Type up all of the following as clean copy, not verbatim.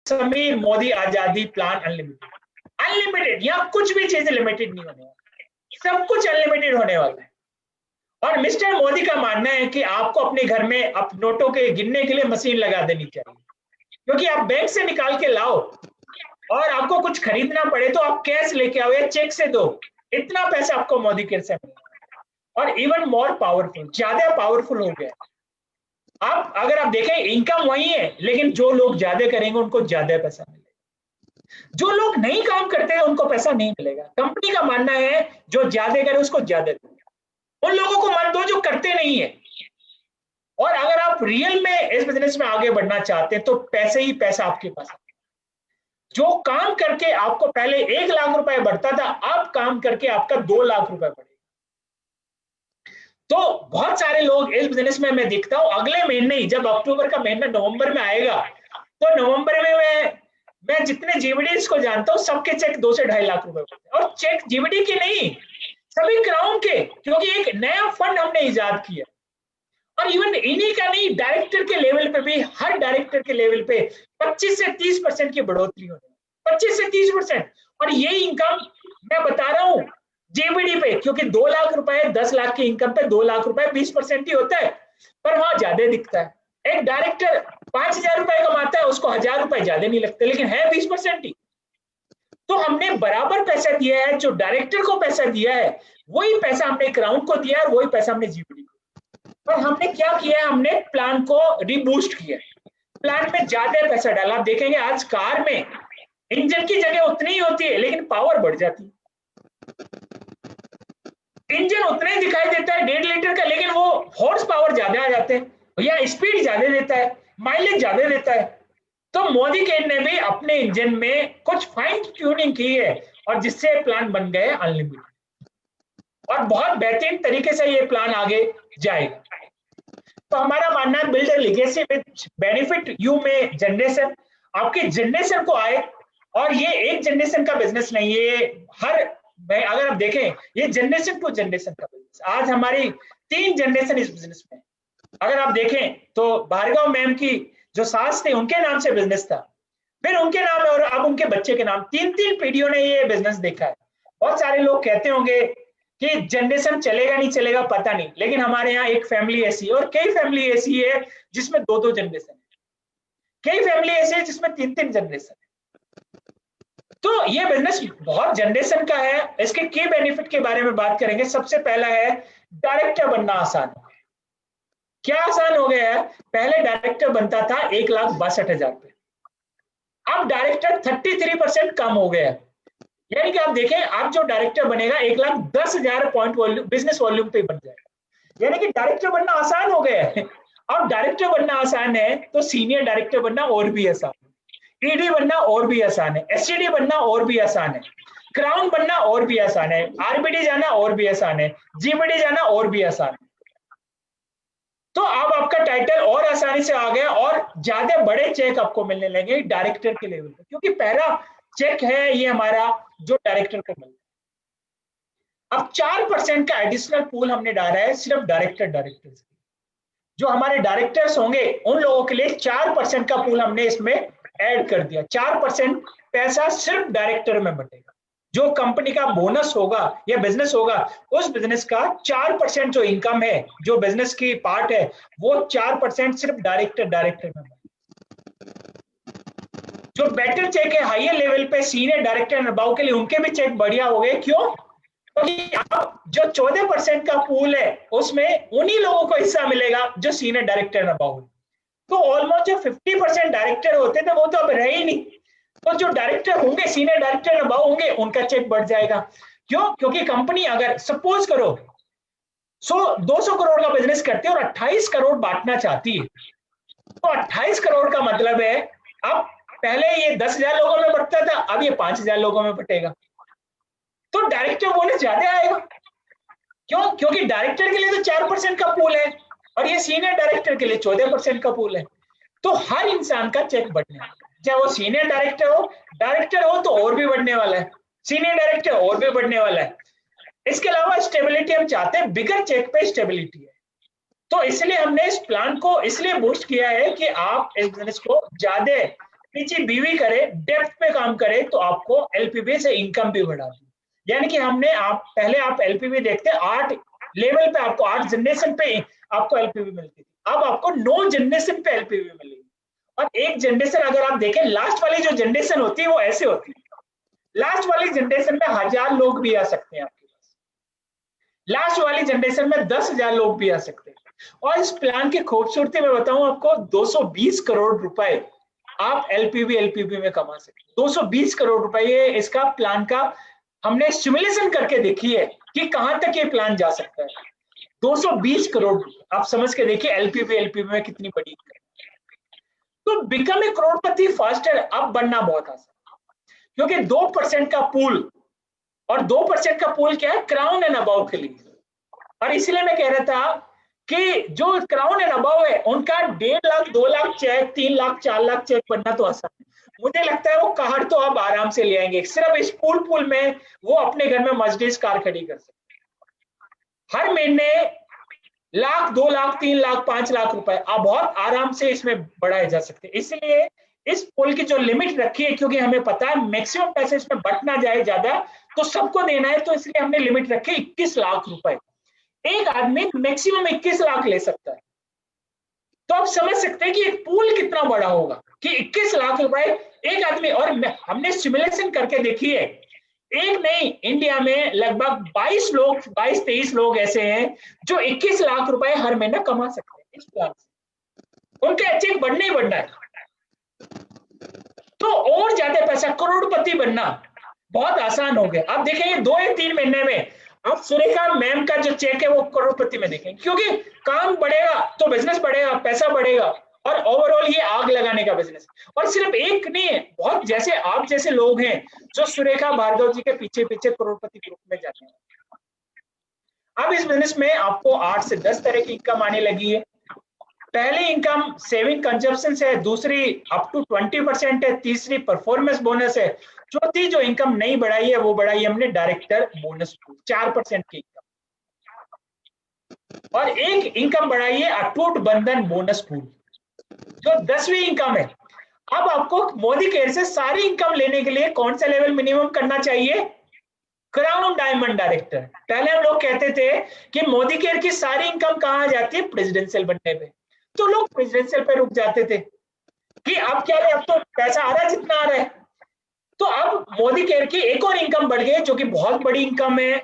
समीर मोदी आजादी plan unlimited. Unlimited, यहाँ कुछ भी चीजें लिमिटेड नहीं होने वाली, सब कुछ अनलिमिटेड होने वाला है। और मिस्टर मोदी का मानना है कि आपको अपने घर में अब नोटों के गिनने के लिए मशीन लगा देनी चाहिए, क्योंकि आप बैंक से निकाल के लाओ और आपको कुछ खरीदना पड़े तो आप कैश लेके आओ या चेक से दो, इतना पैसा आपको मोदी केयर से मिलेगा। और इवन मोर पावरफुल, ज्यादा पावरफुल हो गया। आप अगर आप देखें इनकम वही है, लेकिन जो लोग ज्यादा करेंगे उनको ज्यादा पैसा मिलेगा, जो लोग नहीं काम करते हैं उनको पैसा नहीं मिलेगा। कंपनी का मानना है जो ज्यादा करे उसको ज्यादा दो, उन लोगों को मत दो जो करते नहीं है। और अगर आप रियल में इस बिजनेस में आगे बढ़ना चाहते हैं तो पैसे ही पैसा आपके पास है। जो काम करके आपको पहले 1 लाख रुपए बढ़ता था, अब काम करके आपका 2 लाख रुपए बढ़ेगा। तो बहुत सारे लोग इस बिजनेस में मैं देखता हूं अगले महीने ही, जब अक्टूबर का महीना नवंबर में आएगा, तो नवंबर में मैं जितने जीवीडीज को जानता हूं सबके चेक 2 से 2.5 लाख रुपए बढ़ते हैं। और चेक जीवीडी के नहीं, सभी क्राउन के, क्योंकि एक नया फंड हमने इजाद किया। और इवन इन्हीं का नहीं, डायरेक्टर के लेवल पे भी, हर डायरेक्टर के लेवल पे 25 से 30% की बढ़ोतरी होने, 25 से 30%। और ये इनकम मैं बता रहा हूं जेबीडी पे, क्योंकि 2 लाख रुपए 10 लाख की इनकम पे 2 लाख रुपए 20% ही होता है, पर वहां ज्यादा दिखता है। एक डायरेक्टर 5,000 रुपए कमाता है, उसको 1,000 रुपए ज्यादा नहीं लगते, लेकिन है 20% ही। तो हमने बराबर पैसा दिया है, जो डायरेक्टर को पैसा दिया है वही पैसा हमने क्राउन को दिया और वही पैसा हमने जीबीडी को। और हमने क्या किया है, हमने प्लान को रिबूस्ट किया, प्लान में ज्यादा पैसा डाला। आप देखेंगे आज कार में इंजन की जगह उतनी ही होती है लेकिन पावर बढ़ जाती है। इंजन उतना ही दिखाई देता है 1.5 लीटर का, लेकिन वो हॉर्स पावर ज्यादा आ जाते हैं या स्पीड ज्यादा देता है, माइलेज ज्यादा देता है। तो मोदी केयर ने भी अपने इंजन में कुछ फाइन ट्यूनिंग की है और जिससे प्लान बन गए अनलिमिटेड, और बहुत बेहतरीन तरीके से ये प्लान आगे जाएगा। तो हमारा मानना है build a legacy with benefit you में जनरेशन, आपकी जनरेशन को आए। और ये एक जनरेशन का बिजनेस नहीं है, हर अगर आप देखें ये जनरेशन टू जनरेशन का बिजनेस। आज हमारी 3 जनरेशन इस बिजनेस में। अगर आप देखें तो भार्गव मैम की जो सास थे उनके नाम से बिजनेस था, फिर उनके नाम है और अब उनके बच्चे के नाम, 3 पीढ़ियों ने ये बिजनेस देखा है। बहुत सारे लोग कहते होंगे कि जनरेशन चलेगा नहीं चलेगा पता नहीं, लेकिन हमारे यहाँ एक फैमिली ऐसी है और कई फैमिली ऐसी है जिसमें 2 जनरेशन है, कई फैमिली ऐसी है जिसमें 3 जनरेशन है। तो ये बिजनेस बहुत जनरेशन का है। इसके की बेनिफिट के बारे में बात करेंगे। सबसे पहला है डायरेक्टर बनना आसान हो गया। क्या आसान हो गया है? पहले डायरेक्टर बनता था 1,62,000 पे, अब डायरेक्टर 33% कम हो गया। यानी कि आप देखें आप जो डायरेक्टर बनेगा 1,10,000 पॉइंट वॉल्यूम बिजनेस वॉल्यूम पे बन जाएगा। यानी कि डायरेक्टर बनना आसान हो गया है। अब डायरेक्टर बनना आसान है तो सीनियर डायरेक्टर बनना और भी आसान है, ईडी बनना और भी आसान है, एससीडी बनना और भी आसान है, क्राउन बनना और भी आसान है, आरबीडी जाना और भी आसान है, जीबीडी जाना और भी आसान है। तो अब आपका टाइटल और आसानी से आ गया और ज्यादा बड़े चेक आपको मिलने लगे डायरेक्टर के लेवल पे, क्योंकि पहला चेक है ये हमारा जो डायरेक्टर को मिलता है। अब 4% का एडिशनल पूल हमने डाला है सिर्फ डायरेक्टर्स। जो हमारे डायरेक्टर्स होंगे उन लोगों के लिए 4% का पूल हमने इसमें ऐड कर दिया। 4% पैसा सिर्फ डायरेक्टर में बटेगा। जो कंपनी का बोनस होगा या बिजनेस होगा, उस बिजनेस का 4% जो इनकम है, जो बिजनेस की पार्ट है, वो 4% सिर्फ डायरेक्टर में बटेगा। जो बेटर चेक है हाइयर लेवल पे सीनियर डायरेक्टर अबाव के लिए, उनके भी चेक बढ़िया हो गए। क्यों? क्योंकि अब जो 14% का पूल है उसमें उन्हीं लोगों को हिस्सा मिलेगा जो सीनियर डायरेक्टर अबाव। तो ऑलमोस्ट जो 50% डायरेक्टर होते थे वो तो अब रहे ही नहीं। तो जो डायरेक्टर होंगे सीनियर डायरेक्टर अबाव होंगे उनका चेक बढ़ जाएगा। क्यों? क्योंकि कंपनी अगर सपोज करो 200 करोड़ का बिजनेस करती है और 28 करोड़ बांटना चाहती है, तो 28 करोड़ का मतलब है अब पहले ये 10,000 लोगों में बंटता था, अब ये 5,000 लोगों में बटेगा। तो डायरेक्टर बोनस ज्यादा आएगा। क्यों? क्योंकि डायरेक्टर के लिए तो 4% का पूल है और ये सीनियर डायरेक्टर के लिए 14% का पूल है। तो हर इंसान का चेक बढ़ने वाला है, चाहे वो सीनियर डायरेक्टर हो तो और भी बढ़ने वाला है, सीनियर डायरेक्टर और भी बढ़ने वाला है। इसके अलावा स्टेबिलिटी हम चाहते हैं, बिगर चेक पे स्टेबिलिटी है। तो इसलिए हमने इस प्लान को इसलिए बूस्ट किया है कि आप इस बिजनेस को ज्यादा नीचे बीवी करे, डेप्थ पे काम करे, तो आपको एलपीवी से इनकम भी बढ़ा दी। यानी कि पहले आप एलपीवी देखते 8 लेवल पे, आपको 8 जनरेशन पे आपको एलपीवी मिलती थी, अब आपको 9 जनरेशन पे एलपीवी मिलेगी। और एक जनरेशन अगर आप देखें, लास्ट वाली जो जनरेशन होती है वो ऐसे होती है, लास्ट वाली जनरेशन में 1000 लोग भी आ सकते हैं आपके पास, लास्ट वाली जनरेशन में 10,000 लोग भी आ सकते हैं। और इस प्लान की खूबसूरती मैं बताऊं आपको, 220 करोड़ रुपए आप एलपीवी में कमा सकते हैं। 220 करोड़ रुपए ये इसका प्लान का हमने सिमुलेशन करके देखी है कि कहां तक ये प्लान जा सकता है। 220 करोड़, आप समझ के देखिए एलपीवी में कितनी बड़ी इनकम। तो बिकम ए करोड़पति फास्टर अब बनना बहुत आसान, क्योंकि 2% का पूल, और 2% का पूल क्या है, क्राउन एंड अबव के लिए। और इसलिए मैं कह रहा था कि जो क्राउन एंड अबव है उनका 1.5 लाख 2 लाख चेक, 3 लाख 4 लाख चेक बनना तो आसान है। मुझे लगता है वो कार तो आप आराम से ले आएंगे, सिर्फ इस पूल में वो अपने घर में मर्सिडीज कार खड़ी कर सकते हैं। हर महीने लाख 2 लाख 3 लाख 5 लाख रुपए आप बहुत आराम से इसमें बढ़ाए जा सकते हैं। इसलिए इस पुल की जो लिमिट रखी है, क्योंकि हमें पता है मैक्सिमम पैसे इसमें बट ना जाए ज्यादा, तो सबको देना है, तो इसलिए हमने लिमिट रखी 21 लाख रुपए। एक आदमी मैक्सिमम 21 लाख ले सकता है। तो आप समझ सकते हैं कि एक पूल कितना बड़ा होगा कि 21 लाख रुपए एक आदमी। और हमने सिमुलेशन करके देखी है, एक नहीं, इंडिया में लगभग 22-23 लोग ऐसे हैं जो 21 लाख रुपए हर महीना कमा सकते हैं इस प्लान से। उनका चेक बढ़ना ही बढ़ना है। तो और ज्यादा पैसा, करोड़पति बनना बहुत आसान हो गया। आप देखेंगे 2 या 3 महीने में आप सुरेखा मैम का जो चेक है वो करोड़पति में देखेंगे, क्योंकि काम बढ़ेगा तो बिजनेस बढ़ेगा, पैसा बढ़ेगा, और ओवरऑल ये आग लगाने का बिजनेस। और सिर्फ एक नहीं है, बहुत जैसे आप जैसे लोग हैं जो सुरेखा भार्गव जी के पीछे पीछे करोड़पति ग्रुप में जाते हैं। अब इस बिजनेस में आपको 8 से 10 तरह की इनकम आने लगी है। पहली इनकम सेविंग कंजप्शन से है, दूसरी अप टू 20% है, तीसरी परफॉर्मेंस बोनस है, चौथी जो इनकम नहीं बढ़ाई है वो बढ़ाई हमने डायरेक्टर बोनस 4% की इनकम, और एक इनकम बढ़ाई है अटूट बंधन बोनस पूल जो 10वीं इनकम है। अब आपको मोदी केयर से सारी इनकम लेने के लिए कौन सा लेवल मिनिमम करना चाहिए, क्राउन डायमंड डायरेक्टर। पहले हम लोग कहते थे कि मोदी केयर की सारी इनकम कहां जाती है, प्रेसिडेंशियल बनने पे, तो लोग प्रेसिडेंशियल पे रुक जाते थे कि अब क्या है, अब तो पैसा आ रहा है जितना आ रहा है। तो अब मोदी केयर की एक और इनकम बढ़ गई जो कि बहुत बड़ी इनकम है,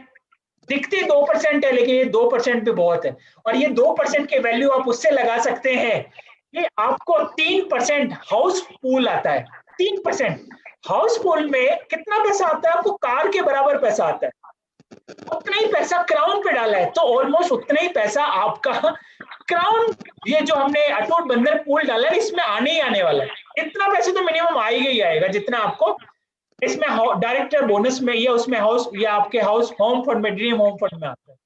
दिखती 2% है लेकिन ये 2% भी बहुत है। और ये 2% की वैल्यू आप उससे लगा सकते हैं कि आपको 3% हाउस पूल आता है। 3% हाउस पूल में कितना पैसा आता है, आपको कार के बराबर पैसा आता है। उतना ही पैसा क्राउन पे डाला है तो ऑलमोस्ट उतना ही पैसा आपका क्राउन, ये जो हमने अटूट बंधन पूल डाला है इसमें आने ही आने वाला है। इतना पैसा तो मिनिमम आएगा ही आएगा जितना आपको इसमें डायरेक्टर बोनस में या उसमें हाउस या आपके हाउस होम फंड में, ड्रीम होम फंड में आता है।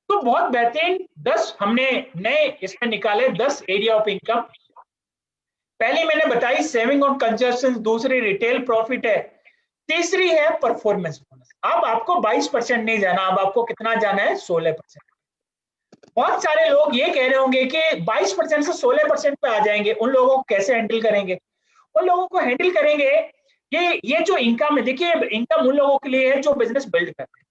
तो बहुत बेहतरीन 10 हमने नए इसमें निकाले, 10 एरिया ऑफ इनकम। पहली मैंने बताई सेविंग और कंजप्शन, दूसरी रिटेल प्रॉफिट है, तीसरी है परफॉर्मेंस बोनस। अब आपको 22% नहीं जाना, अब आपको कितना जाना है, 16%। बहुत सारे लोग ये कह रहे होंगे कि 22% से 16% पे आ जाएंगे, उन लोगों को कैसे हैंडल करेंगे। उन लोगों को हैंडल करेंगे कि ये जो इनकम है, देखिए इनकम उन लोगों के लिए है जो बिजनेस बिल्ड करते हैं,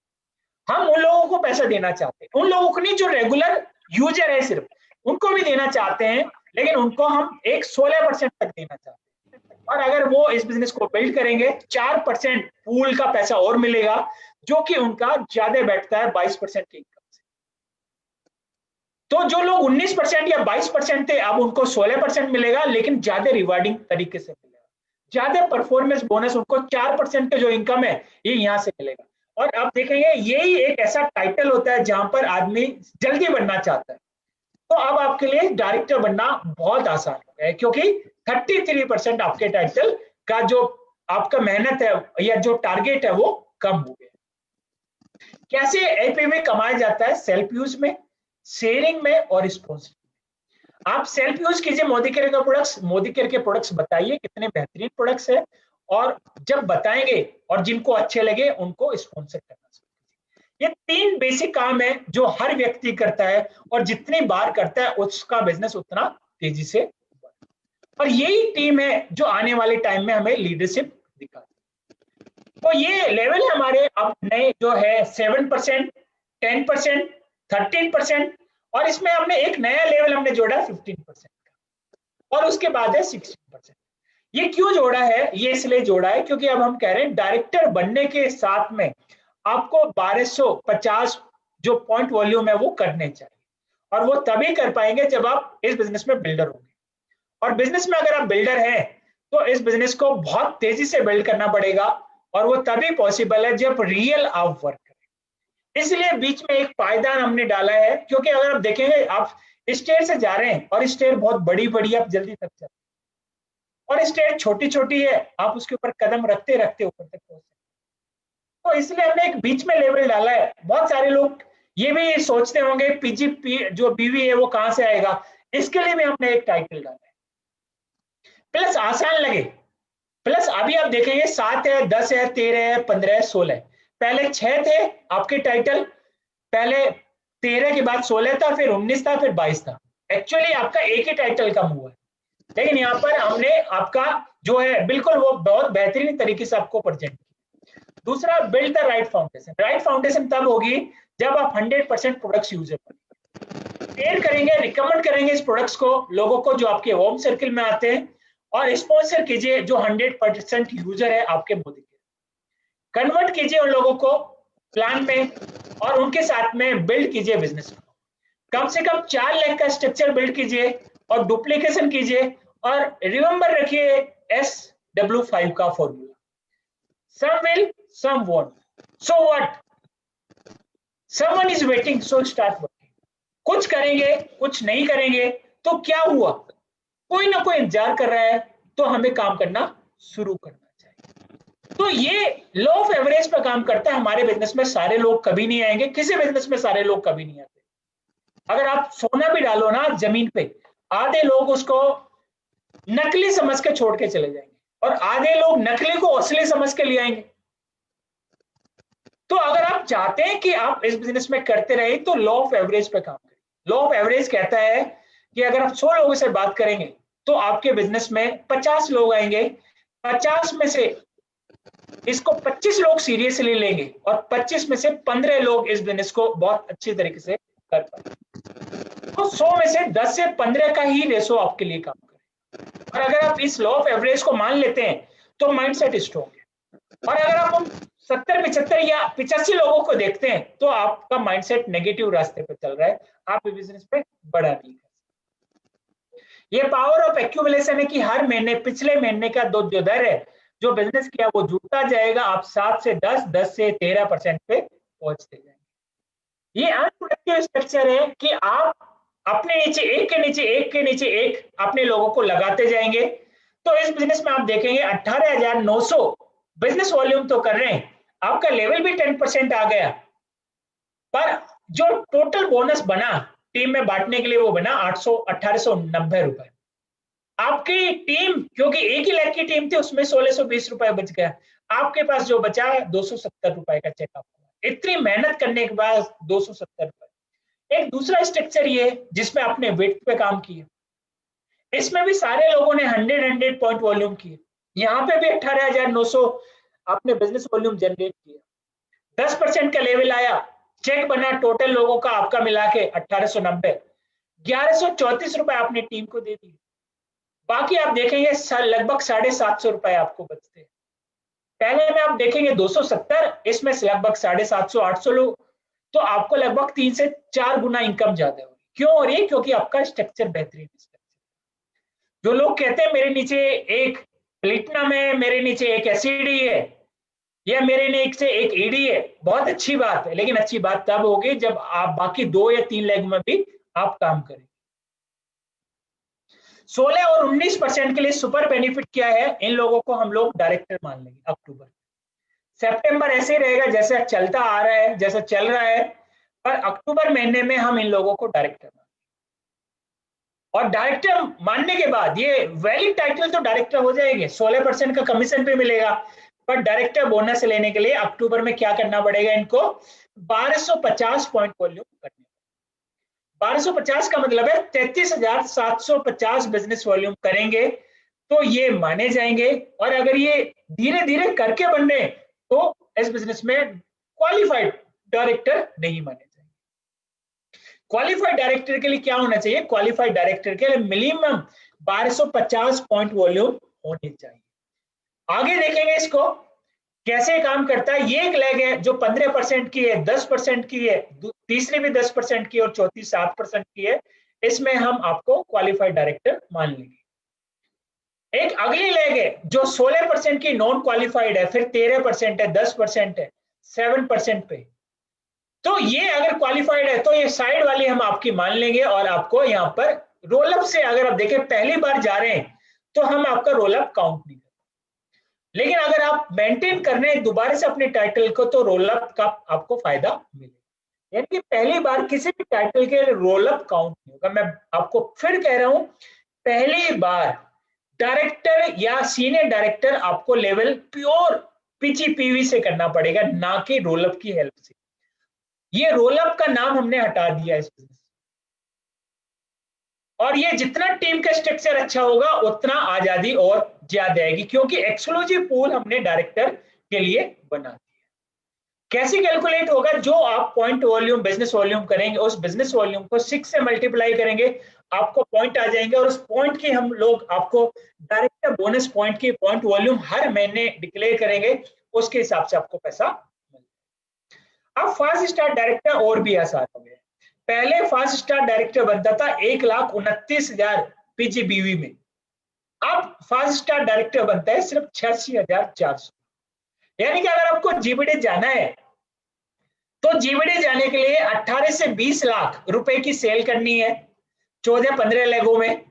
हम उन लोगों को पैसा देना चाहते हैं, उन लोगों को नहीं जो रेगुलर यूजर है सिर्फ उनको भी देना चाहते हैं, लेकिन उनको हम एक 16% तक देना चाहते हैं। और अगर वो इस बिजनेस को बिल्ड करेंगे 4% पूल का पैसा और मिलेगा जो कि उनका ज्यादा बैठता है 22% की इनकम से। तो जो लोग 19% या 22% थे अब उनको 16% मिलेगा, लेकिन ज्यादा रिवार्डिंग तरीके से मिलेगा, ज्यादा परफॉर्मेंस बोनस उनको 4% का जो इनकम है ये यहाँ से मिलेगा। और आप देखेंगे यही एक ऐसा टाइटल होता है जहां पर आदमी जल्दी बनना चाहता है। तो अब आपके लिए डायरेक्टर बनना बहुत आसान हो गया है, क्योंकि 33% आपके टाइटल का जो आपका मेहनत है या जो टारगेट है वो कम हो गया। कैसे एलपीवी कमाया जाता है, सेल्फ यूज में, शेयरिंग में और स्पॉन्सर। आप सेल्फ यूज कीजिए मोदी केयर का प्रोडक्ट्स, मोदी केयर के प्रोडक्ट्स बताइए कितने बेहतरीन प्रोडक्ट्स है, और जब बताएंगे और जिनको अच्छे लगे उनको स्पॉन्सर करना। ये 3 बेसिक काम है जो हर व्यक्ति करता है, और जितनी बार करता है उसका बिजनेस उतना तेजी से बढ़ता है। और यही टीम है जो आने वाले टाइम में हमें लीडरशिप दिखाती है। तो ये लेवल हमारे अब नए जो है 7%, 10%, 13%, और इसमें हमने एक नया लेवल हमने जोड़ा 15% का, और उसके बाद है 16%। ये क्यों जोड़ा है? ये इसलिए जोड़ा है क्योंकि अब हम कह रहे हैं डायरेक्टर बनने के साथ में आपको 1250 जो पॉइंट वॉल्यूम है वो करने चाहिए, और वो तभी कर पाएंगे जब आप इस बिजनेस में बिल्डर होंगे। और बिजनेस में अगर आप बिल्डर हैं तो इस बिजनेस को बहुत तेजी से बिल्ड करना पड़ेगा, और वो तभी पॉसिबल है जब रियल आप वर्क करें। इसलिए बीच में एक पायदान हमने डाला है, क्योंकि अगर आप देखेंगे आप स्टेयर से जा रहे हैं और स्टेयर बहुत बड़ी बड़ी आप जल्दी थक जाते हैं, और स्टेयर छोटी छोटी है आप उसके ऊपर कदम रखते रखते ऊपर तक पहुंच सकते। तो इसलिए हमने एक बीच में लेवल डाला है। बहुत सारे लोग ये भी सोचते होंगे पीजीपी जो बीवी है वो कहां से आएगा, इसके लिए भी हमने एक टाइटल डाला है, प्लस आसान लगे। प्लस अभी आप देखेंगे 7 है, 10 है, 13 है, 15 है, 16 है। पहले 6 थे आपके टाइटल, पहले 13 के बाद 16 था, फिर 19 था, फिर 22 था। एक्चुअली आपका एक ही टाइटल कम हुआ है, लेकिन यहाँ पर हमने आपका जो है बिल्कुल वो बहुत बेहतरीन तरीके से आपको प्रेजेंट किया। दूसरा, build the right foundation. Right foundation तब होगी जब आप 100% प्रोडक्ट्स यूजर शेयर करेंगे, रिकमेंड करेंगे इस प्रोडक्ट्स को लोगों को जो आपके होम सर्किल में आते हैं, और स्पॉन्सर कीजिए जो 100% यूजर है आपके मोदी के, कन्वर्ट कीजिए उन लोगों को प्लान में, और उनके साथ में बिल्ड कीजिए बिजनेस को। कम से कम 4 लाख का स्ट्रक्चर बिल्ड कीजिए और डुप्लीकेशन कीजिए, और रिमेंबर रखिए SW5 का formula, some will some won't, so what, someone is waiting so start working. कुछ करेंगे कुछ नहीं करेंगे तो क्या हुआ, कोई ना कोई इंतजार कर रहा है, तो हमें काम करना शुरू करना चाहिए। तो ये लॉ ऑफ एवरेज पर काम करता है। हमारे बिजनेस में सारे लोग कभी नहीं आएंगे, किसी बिजनेस में सारे लोग कभी नहीं आते। अगर आप सोना भी डालो ना जमीन पे, आधे लोग उसको नकली समझ के छोड़ के चले जाएंगे, और आधे लोग नकली को असली समझ के ले आएंगे। तो अगर आप चाहते हैं कि आप इस बिजनेस में करते रहे तो लॉ ऑफ एवरेज पे काम करें। लॉ ऑफ एवरेज कहता है कि अगर आप 100 लोगों से बात करेंगे तो आपके बिजनेस में 50 लोग आएंगे, 50 में से इसको 25 लोग सीरियसली लेंगे, और 25 में से 15 लोग इस बिजनेस को बहुत अच्छी तरीके से कर पाएंगे। तो 100 में से 10 से 15 का ही रेशो आपके लिए काम करे। और अगर आप इस लॉ ऑफ एवरेज को मान लेते हैं तो माइंडसेट स्ट्रॉन्ग है। और अगर आप 70, 75 या 85 लोगों को देखते हैं तो आपका माइंडसेट नेगेटिव रास्ते पे चल रहा है, आप बिजनेस पे बड़ा नहीं कर सकते। ये पावर ऑफ एक्यूमुलेशन है कि हर महीने पिछले महीने का जो दर है जो बिजनेस किया वो जुड़ता जाएगा, आप 7 से 10, 10 से 13% पे पहुंचते जाएंगे। ये अनप्रोडक्टिव स्ट्रक्चर है कि आप अपने नीचे एक के नीचे एक के नीचे एक अपने लोगों को लगाते जाएंगे। तो इस बिजनेस में आप देखेंगे 18,900 बिजनेस वॉल्यूम तो कर रहे हैं, आपका लेवल भी 10% आ गया, पर जो टोटल बोनस बना टीम में बांटने के लिए वो बना 1890 रुपए। आपकी टीम, क्योंकि 1 ही लाख की टीम थी, उसमें 1620 रुपए बच गया, आपके पास जो बचा है 270 रुपए का चेक आपको। इतनी मेहनत करने के बाद 270 रुपए। एक दूसरा स्ट्रक्चर ये जिसमें आपने वेट पे काम किया, इसमें भी सारे लोगों ने 100 पॉइंट वॉल्यूम किए, यहाँ पे भी 18,900 आपने बिजनेस वॉल्यूम जनरेट किया, 10% का लेवल आया, चेक बना टोटल लोगों का आपका मिला के 1890, 1134 रुपए आपने टीम को दे दिए। बाकी आप देखेंगे लगभग 750 रुपए आपको बचते हैं। पहले में आप देखेंगे 270, इसमें से लगभग 750, 800 लोग, तो आपको लगभग 3 से 4 गुना इनकम ज्यादा होगी। क्यों हो रही है? क्योंकि आपका स्ट्रक्चर बेहतरीन है। जो लोग कहते हैं मेरे नीचे एक प्लेटिनम है, मेरे नीचे एक एसिडी है, या मेरे नीचे एक ईडी है, बहुत अच्छी बात है, लेकिन अच्छी बात तब होगी जब आप बाकी 2 या 3 लेग में भी आप काम करें। 16 और 19% के लिए सुपर बेनिफिट क्या है, इन लोगों को हम लोग डायरेक्टर मान लेंगे। अक्टूबर सितंबर ऐसे ही रहेगा जैसे चलता आ रहा है, जैसा चल रहा है, पर अक्टूबर महीने में हम इन लोगों को डायरेक्टर मान, और डायरेक्टर मानने के बाद ये वैलिड टाइटल तो डायरेक्टर हो जाएंगे, 16% का कमीशन भी मिलेगा, पर डायरेक्टर बोनस लेने के लिए अक्टूबर में क्या करना पड़ेगा, इनको 1250 पॉइंट वॉल्यूम करने। 1250 का मतलब है 33,750 बिजनेस वॉल्यूम करेंगे तो ये माने जाएंगे। और अगर ये धीरे धीरे करके बन रहे तो इस बिजनेस में क्वालिफाइड डायरेक्टर नहीं माने जाएंगे। क्वालिफाइड डायरेक्टर के लिए क्या होना चाहिए? क्वालिफाइड डायरेक्टर के लिए मिनिमम 1250 पॉइंट वॉल्यूम होनी चाहिए। आगे देखेंगे इसको कैसे काम करता है। ये एक लेग है जो 15% की है, 10% की है, तीसरी भी 10% की और चौथी 7% की है। इसमें हम आपको क्वालिफाइड डायरेक्टर मान लेंगे। एक अगली लेग है जो 16% की नॉन क्वालिफाइड है, फिर 13% है, 10% है, 7% पे। तो ये अगर क्वालिफाइड है तो ये साइड वाली हम आपकी मान लेंगे और आपको यहाँ पर रोल अप से अगर आप देखें पहली बार जा रहे हैं तो हम आपका रोल अप काउंट नहीं करते। लेकिन अगर आप मेंटेन कर रहे हैं दोबारा से अपने टाइटल को तो रोल अप का आपको फायदा मिलेगा। यानी कि पहली बार किसी भी टाइटल के रोल अप काउंट नहीं होगा। मैं आपको फिर कह रहा हूं, पहली बार डायरेक्टर या सीनियर डायरेक्टर आपको लेवल प्योर पीजीपीवी से करना पड़ेगा, ना कि रोल अप की हेल्प से। ये रोल अप का नाम हमने हटा दिया इस बिजनेस। और ये जितना टीम का स्ट्रक्चर अच्छा होगा उतना आजादी और ज्यादा आएगी, क्योंकि एक्सक्लूसिव पूल हमने डायरेक्टर के लिए बना दिया। कैसे कैलकुलेट होगा? जो आप पॉइंट वॉल्यूम बिजनेस वॉल्यूम करेंगे उस बिजनेस वॉल्यूम को 6 से मल्टीप्लाई करेंगे, आपको पॉइंट आ जाएंगे और उस पॉइंट की हम लोग आपको डायरेक्टर बोनस पॉइंट की पॉइंट वॉल्यूम हर महीने डिक्लेयर करेंगे, उसके हिसाब से आपको पैसा मिलेगा। अब फास्ट स्टार डायरेक्टर और भी आसान हो गया। पहले फास्ट स्टार डायरेक्टर बनता था 1,29,000 पीजीबीवी में, अब फास्ट स्टार डायरेक्टर बनता है सिर्फ 86,400। यानी कि अगर आपको जीबीडी जाना है तो जीबीडी जाने के लिए 18 से 20 लाख रुपए की सेल करनी है 14-15 लेगों में,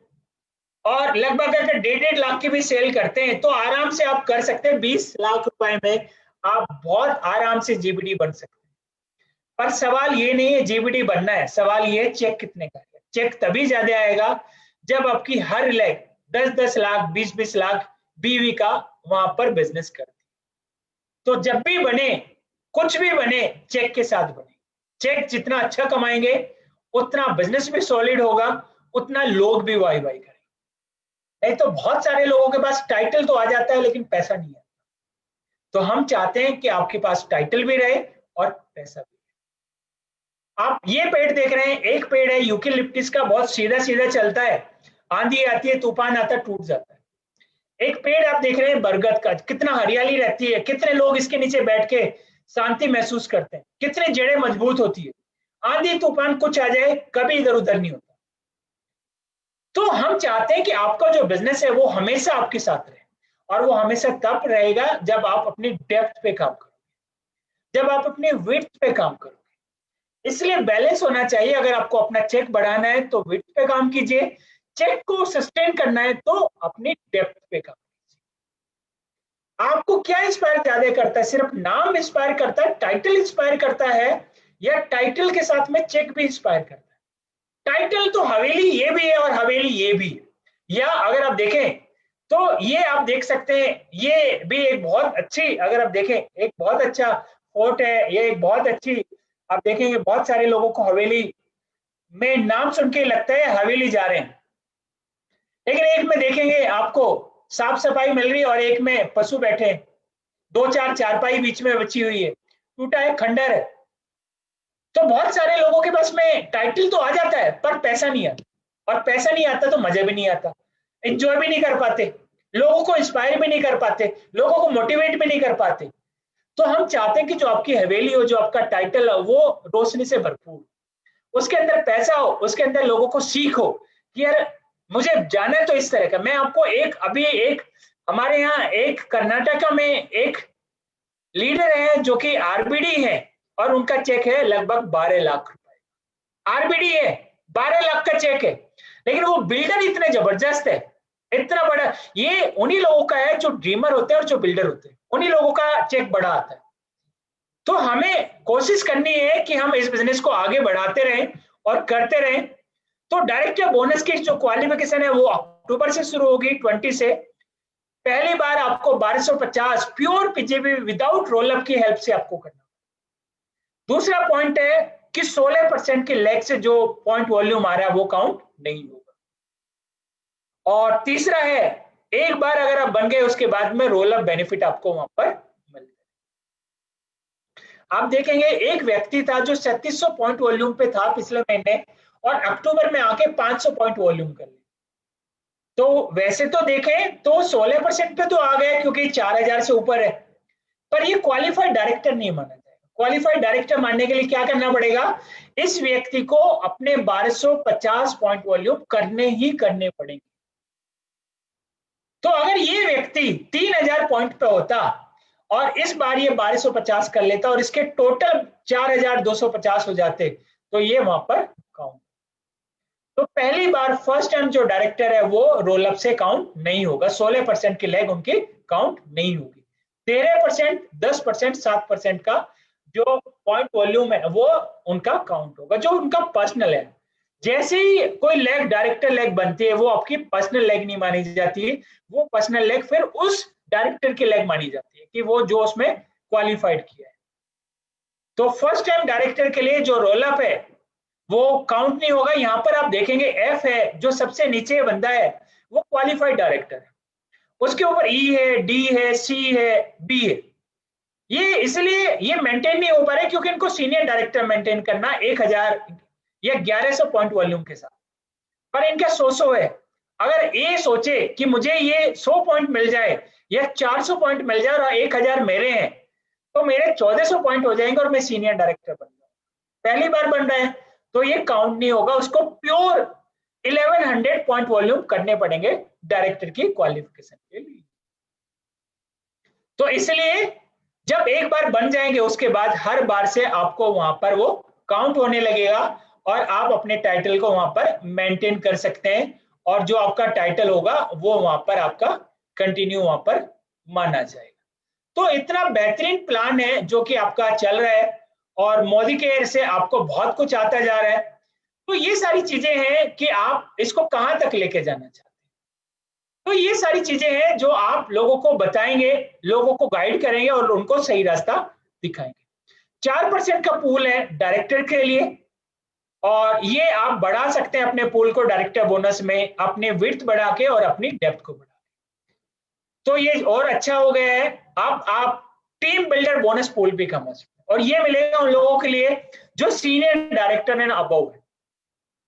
और लगभग अगर 1.5 लाख की भी सेल करते हैं तो आराम से आप कर सकते हैं। 20 लाख रुपए में आप बहुत आराम से जीबीडी बन सकते हैं। पर सवाल ये नहीं है जीबीडी बनना है, सवाल ये है चेक कितने का है। चेक तभी ज्यादा आएगा जब आपकी हर लेग 10-10 लाख 20-20 लाख बीवी का वहां पर बिजनेस करती। तो जब भी बने कुछ भी बने चेक के साथ बने। चेक जितना अच्छा कमाएंगे उतना बिजनेस भी सॉलिड होगा, उतना लोग भी वाई वाई करेंगे। नहीं तो बहुत सारे लोगों के पास टाइटल तो आ जाता है लेकिन पैसा नहीं आता। तो हम चाहते हैं कि आपके पास टाइटल भी रहे और पैसा भी। आप ये पेड़ देख रहे हैं, एक पेड़ है यूकेलिप्टस का, बहुत सीधा सीधा चलता है, आंधी आती है तूफान आता है टूट जाता है। एक पेड़ आप देख रहे हैं बरगद का, कितना हरियाली रहती है, कितने लोग इसके नीचे बैठ के शांति महसूस करते हैं, कितने जड़ें मजबूत होती है, आंधी तूफान कुछ आ जाए कभी इधर उधर नहीं होता। तो हम चाहते हैं कि आपका जो बिजनेस है वो हमेशा आपके साथ रहे, और वो हमेशा तब रहेगा जब आप अपनी डेप्थ पे काम करोगे, जब आप अपने विड्थ पे काम करोगे। इसलिए बैलेंस होना चाहिए। अगर आपको अपना चेक बढ़ाना है तो विड्थ पे काम कीजिए, चेक को सस्टेन करना है तो अपनी डेप्थ पे काम कीजिए। आपको क्या इंस्पायर ज्यादा करता है? सिर्फ नाम इंस्पायर करता है, टाइटल इंस्पायर करता है, या टाइटल के साथ में चेक भी इंस्पायर करता है? टाइटल तो हवेली ये भी है और हवेली ये भी है। या अगर आप देखें तो ये आप देख सकते हैं, ये भी एक बहुत अच्छी, अगर आप देखें एक बहुत अच्छा फोर्ट है, ये एक बहुत अच्छी, आप देखेंगे बहुत सारे लोगों को हवेली में नाम सुन के लगता है हवेली जा रहे हैं, लेकिन एक में देखेंगे आपको साफ सफाई मिल रही है और एक में पशु बैठे हैं, 2-4 चारपाई बीच में बची हुई है, टूटा है, खंडर है। तो बहुत सारे लोगों के पास में टाइटल तो आ जाता है पर पैसा नहीं आता, और पैसा नहीं आता तो मजा भी नहीं आता, एंजॉय भी नहीं कर पाते, लोगों को इंस्पायर भी नहीं कर पाते, लोगों को मोटिवेट भी नहीं कर पाते। तो हम चाहते हैं कि जो आपकी हवेली हो, जो आपका टाइटल हो, वो रोशनी से भरपूर, उसके अंदर पैसा हो, उसके अंदर लोगों को सीख हो कि यार मुझे जाना है तो इस तरह का। मैं आपको एक हमारे यहाँ एक कर्नाटका में एक लीडर है जो कि आरबीडी है, और उनका चेक है लगभग 12 लाख रुपए। आरबीडी है, 12 लाख का चेक है, लेकिन वो बिल्डर इतने जबरदस्त है, इतना बड़ा। ये उन्हीं लोगों का है जो ड्रीमर होते हैं और जो बिल्डर होते हैं, उन्हीं लोगों का चेक बड़ा आता है। तो हमें कोशिश करनी है कि हम इस बिजनेस को आगे बढ़ाते रहें और करते रहें। तो डायरेक्टर बोनस की जो क्वालिफिकेशन है वो अक्टूबर से शुरू होगी, 20 से। पहली बार आपको 1250 प्योर पीजीबी विदाउट रोलअप की हेल्प से आपको करना। दूसरा पॉइंट है कि 16% के लेग से जो पॉइंट वॉल्यूम आ रहा है वो काउंट नहीं होगा। और तीसरा है एक बार अगर आप बन गए उसके बाद में रोल अप बेनिफिट आपको वहां पर मिलता है। आप देखेंगे एक व्यक्ति था जो 3700 पॉइंट वॉल्यूम पे था पिछले महीने और अक्टूबर में आके 500 पॉइंट वॉल्यूम कर लिया। तो वैसे तो देखें तो 16% पे तो आ गए क्योंकि 4000 से ऊपर है, पर ये क्वालिफाइड डायरेक्टर नहीं माना जाएगा। क्वालिफाइड डायरेक्टर मानने के लिए क्या करना पड़ेगा, इस व्यक्ति को अपने 1250 पॉइंट वॉल्यूम करने ही करने पड़ेंगे। तो अगर ये व्यक्ति 3000 पॉइंट पे होता और इस बार ये 1250 कर लेता और इसके टोटल 4250 हो जाते, तो ये वहां पर काउंट। तो पहली बार फर्स्ट टाइम जो डायरेक्टर है वो रोल अप से काउंट नहीं होगा, 16% की लेग उनकी काउंट नहीं होगी। 13%, 10%, 7% का जो पॉइंट वॉल्यूम है वो उनका काउंट होगा, जो उनका पर्सनल है। जैसे ही कोई लेग डायरेक्टर लेग बनती है वो आपकी पर्सनल लेग नहीं मानी जाती है, वो पर्सनल लेग फिर उस डायरेक्टर की लेग मानी जाती है कि वो जो उसमें क्वालिफाइड किया है। तो फर्स्ट टाइम डायरेक्टर के लिए जो रोल अप है वो काउंट नहीं होगा। यहां पर आप देखेंगे एफ है जो सबसे नीचे बंदा है वो क्वालिफाइड डायरेक्टर है, उसके ऊपर ई है, डी है, सी है, बी है। ये इसलिए ये मेंटेन नहीं हो पा रहे क्योंकि इनको सीनियर डायरेक्टर मेंटेन करना 1000 या 1100 पॉइंट वॉल्यूम के साथ, पर इनका 100 है। अगर ए सोचे कि मुझे ये 100 पॉइंट मिल जाए या 400 पॉइंट मिल जाए और 1000 मेरे हैं, तो मेरे 1400 पॉइंट हो जाएंगे और मैं सीनियर डायरेक्टर बन जाऊंगा। पहली बार बन रहा है तो ये काउंट नहीं होगा, उसको प्योर 1100 पॉइंट वॉल्यूम करने पड़ेंगे डायरेक्टर की क्वालिफिकेशन के लिए। तो इसलिए जब एक बार बन जाएंगे उसके बाद हर बार से आपको वहां पर वो काउंट होने लगेगा और आप अपने टाइटल को वहां पर मेंटेन कर सकते हैं और जो आपका टाइटल होगा वो वहां पर आपका कंटिन्यू वहां पर माना जाएगा। तो इतना बेहतरीन प्लान है जो कि आपका चल रहा है और मोदी केयर से आपको बहुत कुछ आता जा रहा है। तो ये सारी चीजें हैं कि आप इसको कहां तक लेके जाना चाहते हैं। तो ये सारी चीजें हैं जो आप लोगों को बताएंगे, लोगों को गाइड करेंगे और उनको सही रास्ता दिखाएंगे। 4% का पूल है डायरेक्टर के लिए और ये आप बढ़ा सकते हैं अपने पूल को डायरेक्टर बोनस में, अपने विड्थ बढ़ा के और अपनी डेप्थ को बढ़ा के। तो ये और अच्छा हो गया है। अब आप टीम बिल्डर बोनस पूल भी कमा सकते हैं और ये मिलेगा उन लोगों के लिए जो सीनियर डायरेक्टर एंड अबव है।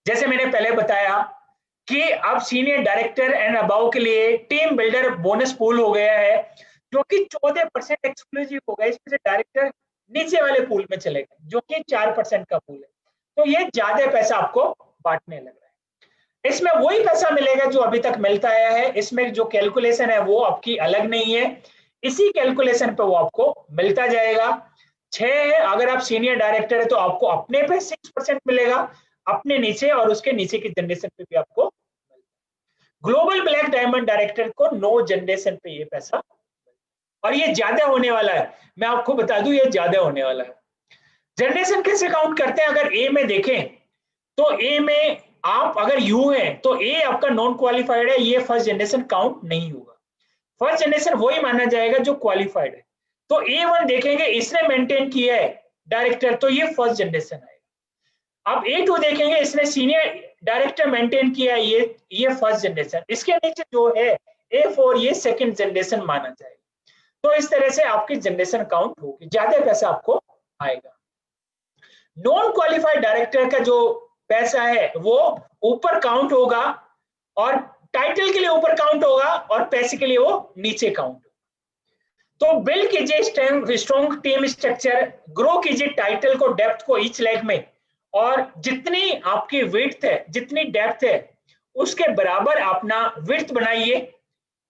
जैसे मैंने पहले बताया कि अब सीनियर डायरेक्टर एंड अबव के लिए टीम बिल्डर बोनस पूल हो गया है जो कि 14% एक्सक्लूसिव हो गया। इसमें से डायरेक्टर नीचे वाले पूल में चले गए जो कि 4% का पूल है। तो ये ज्यादा पैसा आपको बांटने लग रहा है। इसमें वही पैसा मिलेगा जो अभी तक मिलता आया है, इसमें जो कैलकुलेशन है वो आपकी अलग नहीं है, इसी कैलकुलेशन पे वो आपको मिलता जाएगा। 6 है, अगर आप सीनियर डायरेक्टर है तो आपको अपने पे 6% मिलेगा, अपने नीचे और उसके नीचे की जनरेशन पे भी आपको। ग्लोबल ब्लैक डायमंड डायरेक्टर को 9 जनरेशन पे ये पैसा और ये ज्यादा होने वाला है। मैं आपको बता दूं ये ज्यादा होने वाला है। जनरेशन कैसे काउंट करते हैं, अगर ए में देखें तो ए में आप अगर यू है तो ए आपका नॉन क्वालिफाइड है, ये फर्स्ट जनरेशन काउंट नहीं होगा। फर्स्ट जनरेशन वही माना जाएगा जो क्वालिफाइड है। तो A1 देखेंगे इसने मेंटेन किया है डायरेक्टर, तो ये फर्स्ट जनरेशन आएगा। अब A2 देखेंगे इसने सीनियर डायरेक्टर मेंटेन किया है, ये फर्स्ट जनरेशन। इसके नीचे जो है A4 ये सेकंड जनरेशन माना जाएगा। तो इस तरह से आपकी जनरेशन काउंट होगी, ज्यादा पैसा आपको आएगा। नॉन क्वालिफाइड डायरेक्टर का जो पैसा है वो ऊपर काउंट होगा और टाइटल के लिए ऊपर काउंट होगा और पैसे के लिए वो नीचे काउंट होगा। तो बिल्ड कीजिए स्ट्रॉन्ग टीम स्ट्रक्चर, ग्रो कीजिए टाइटल को, डेप्थ को ईच लेग में, और जितनी आपकी विड्थ है जितनी डेप्थ है उसके बराबर अपना विड्थ बनाइए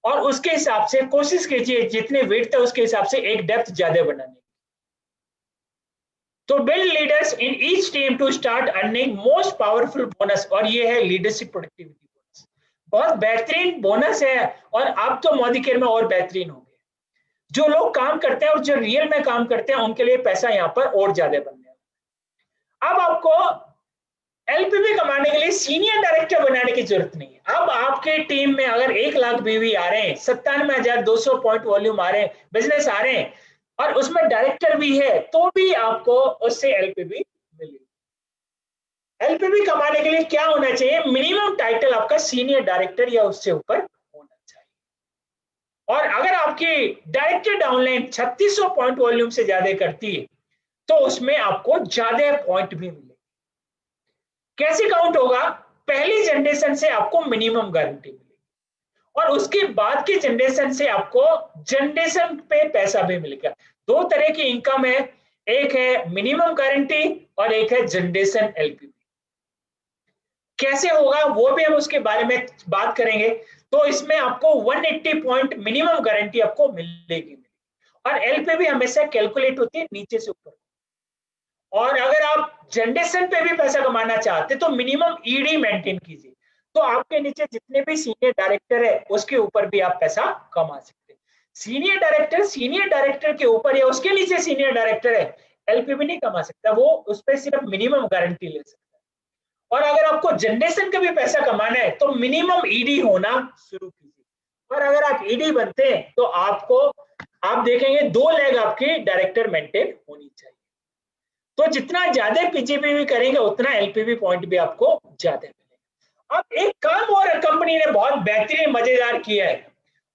और उसके हिसाब से कोशिश कीजिए जितने विड्थ है उसके हिसाब से एक डेप्थ ज्यादा बनाने। तो build leaders in each team to start earning most powerful bonus, और ये है लीडरशिप प्रोडक्टिविटी बोनस। बहुत बेहतरीन बोनस है और अब तो मोदी केयर में और बेहतरीन हो गया। जो लोग काम करते हैं और जो रियल में काम करते हैं उनके लिए पैसा यहाँ पर और ज्यादा बनने वाला है। अब आपको एलपीवी कमाने के लिए सीनियर डायरेक्टर बनाने की जरूरत नहीं है। अब आपके टीम में अगर 1 लाख बीवी आ रहे हैं, 97,200 पॉइंट वॉल्यूम आ रहे हैं, बिजनेस आ रहे हैं और उसमें डायरेक्टर भी है, तो भी आपको उससे एलपीवी मिलेगी। एलपीवी कमाने के लिए क्या होना चाहिए, मिनिमम टाइटल आपका सीनियर डायरेक्टर या उससे ऊपर होना चाहिए। और अगर आपकी डायरेक्टर डाउनलाइन 3600 पॉइंट वॉल्यूम से ज्यादा करती है तो उसमें आपको ज्यादा पॉइंट भी मिले। कैसे काउंट होगा? पहली जनरेशन से आपको मिनिमम गारंटी मिलेगी और उसके बाद की जनरेशन से आपको जनरेशन पे पैसा भी मिलेगा। दो तरह की इनकम है, एक है मिनिमम गारंटी और एक है जनरेशन एलपीवी। कैसे होगा वो भी हम उसके बारे में बात करेंगे। तो इसमें आपको 180 पॉइंट मिनिमम गारंटी आपको मिलेगी और एलपीवी हमेशा कैलकुलेट होती है नीचे से ऊपर। और अगर आप जनरेशन पे भी पैसा कमाना चाहते तो मिनिमम ईडी मेंटेन कीजिए, तो आपके नीचे जितने भी सीनियर डायरेक्टर है उसके ऊपर भी आप पैसा कमा सकते हैं। सीनियर डायरेक्टर के ऊपर या उसके नीचे सीनियर डायरेक्टर है, एलपीवी नहीं कमा सकता, वो उस पर सिर्फ मिनिमम गारंटी ले सकता है। और अगर आपको जनरेशन का भी पैसा कमाना है तो मिनिमम ईडी होना शुरू कीजिए। और अगर आप ईडी बनते हैं तो आप देखेंगे 2 लेग आपकी डायरेक्टर मेंटेन होनी चाहिए। तो जितना ज्यादा पीजीपीवी करेंगे उतना एलपीवी पॉइंट भी आपको ज्यादा मिलेगा। अब एक काम और कंपनी ने बहुत बेहतरीन मजेदार किया है